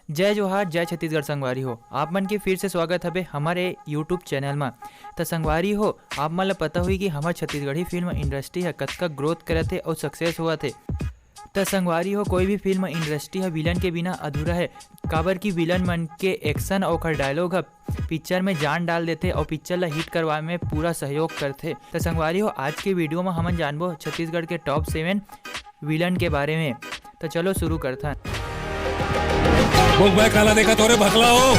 जय जोहार जय छत्तीसगढ़ संगवारी हो। आप मन के फिर से स्वागत हवे हमारे यूट्यूब चैनल में। तो संगवारी हो, आप मन ला पता हुई कि हमार छत्तीसगढ़ी फिल्म इंडस्ट्री है कतका ग्रोथ करत है और सक्सेस हुआ थे। तो संगवारी हो, कोई भी फिल्म इंडस्ट्री है विलन के बिना अधूरा है। काबर की विलन मन के एक्शन और डायलॉग है पिक्चर में जान डाल देते और पिक्चर ला हिट करवाए में पूरा सहयोग करते। तो संगवारी हो, आज के वीडियो में हम जानबो छत्तीसगढ़ के टॉप 7 विलन के बारे में। तो चलो शुरू करता है। काला देखा तोरे भकला हो।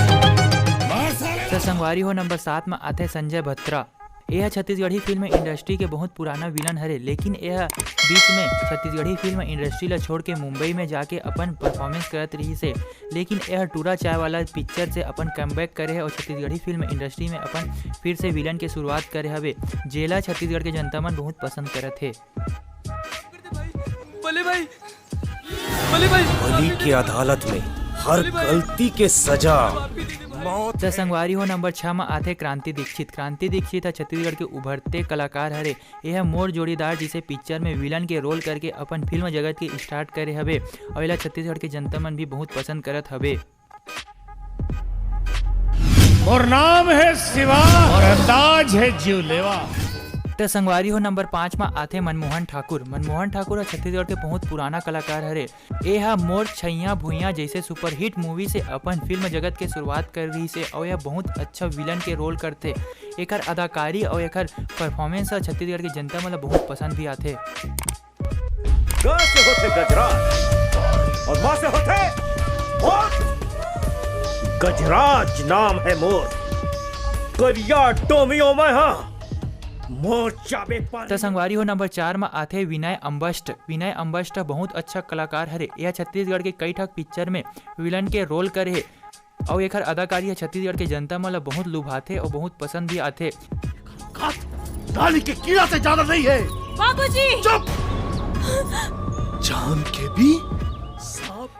तो संगवारी हो, नंबर 7 में आते संजय बत्रा। यह छत्तीसगढ़ी फिल्म इंडस्ट्री के बहुत पुराना विलन हरे, लेकिन यह बीच में छत्तीसगढ़ी फिल्म इंडस्ट्री ला छोड़ के मुंबई में जाके अपन परफॉर्मेंस करत रही से। लेकिन यह टूरा चाय वाला पिक्चर से अपन कमबैक करे है और छत्तीसगढ़ी फिल्म इंडस्ट्री में अपन फिर से विलन के शुरुआत करे हवे। जेला छत्तीसगढ़ के जनता मन बहुत पसंद करत है। बलि की अदालत में हर गलती के सजा मौत। तो संगवारी हो, नंबर 6 में आते क्रांति दीक्षित। क्रांति दीक्षित छत्तीसगढ़ के उभरते कलाकार हरे। यह मोर जोड़ीदार जिसे पिक्चर में विलन के रोल करके अपन फिल्म जगत के स्टार्ट करे हवे और एला छत्तीसगढ़ के जनता मन भी बहुत पसंद करत हवे। और नाम है शिवा और अंदाज है जीवलेवा। तो संगवारी हो, नंबर 5 में आते मनमोहन ठाकुर। मनमोहन ठाकुर छत्तीसगढ़ के बहुत पुराना कलाकार हरे। यह मोर छैया भुइया जैसे सुपरहिट मूवी से अपन फिल्म जगत के शुरुआत कर रही से और यह बहुत अच्छा विलन के रोल करते। एकर अदाकारी और एकर परफॉर्मेंस छत्तीसगढ़ की जनता मतलब बहुत पसंद भी आते। ग से होते गजराज और म से होते मोर। गजराज नाम है मोर, करिया टोमियो में हाँ। तो संगवारी हो, नंबर 4 में आते विनय अम्बस्ट। विनय अम्बस्ट बहुत अच्छा कलाकार हरे। यह छत्तीसगढ़ के कई ठक पिक्चर में विलन के रोल करे है और एकर अदाकारी छत्तीसगढ़ के जनता मन ला बहुत लुभाते और बहुत पसंद भी आते। नाली के कीड़ा से ज्यादा नहीं है बाबूजी। चुप। जान के भी।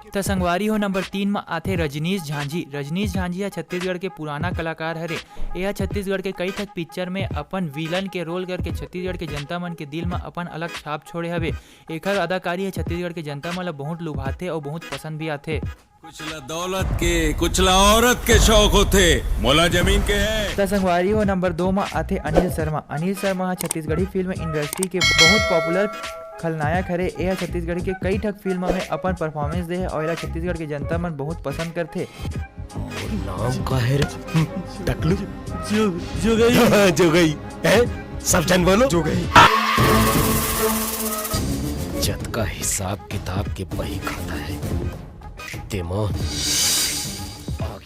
तो संगवारी हो, नंबर 3 में आते रजनीश झांझी। रजनीश झांझी छत्तीसगढ़ के पुराना कलाकार हरे। यह छत्तीसगढ़ के कई ठक पिक्चर में अपन विलन के रोल करके छत्तीसगढ़ के जनता मन के दिल में अपन अलग छाप छोड़े हवे। एकर अदाकारी छत्तीसगढ़ के जनता मन ला बहुत लुभाते और बहुत पसंद भी आते। कुछ दौलत के कुछ औरत के शौक होते, मोला जमीन के है। तो संगवारी हो, नंबर 2 में आते अनिल शर्मा। अनिल शर्मा छत्तीसगढ़ी फिल्म इंडस्ट्री के बहुत पॉपुलर खलनायक हरे। यह छत्तीसगढ़ के कई ठक फिल्म में अपन परफॉर्मेंस दे है और यह छत्तीसगढ़ के जनता मन बहुत पसंद करते। नाम का है टकलू। जो गई जो गई है, सब जन बोलो जो गई। जत का हिसाब किताब के बही खाता है तेमो।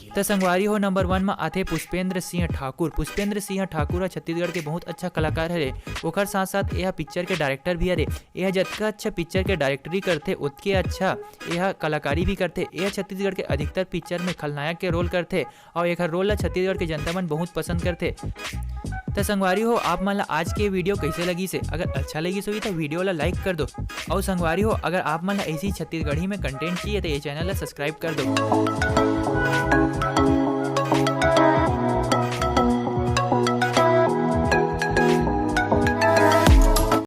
तो संगवारी हो, नंबर 1 में आते पुष्पेंद्र सिंह ठाकुर। पुष्पेंद्र सिंह ठाकुर छत्तीसगढ़ के बहुत अच्छा कलाकार हरे। ओकर साथ साथ यह पिक्चर के डायरेक्टर भी हरे। यह जतका अच्छा पिक्चर के डायरेक्टरी करते उतके अच्छा यह कलाकारी भी करते। यह छत्तीसगढ़ के अधिकतर पिक्चर में खलनायक के रोल करते और यह रोल छत्तीसगढ़ के जनता मन बहुत पसंद करते। तो संगवारी हो, आप मन ला आज के वीडियो कैसे लगी से? अगर अच्छा लगी सो तो वीडियो ला लाइक कर दो। और संगवारी हो, अगर आप मन ला ऐसी छत्तीसगढ़ी में कंटेंट चाहिए तो ये चैनल ला सब्सक्राइब कर दो।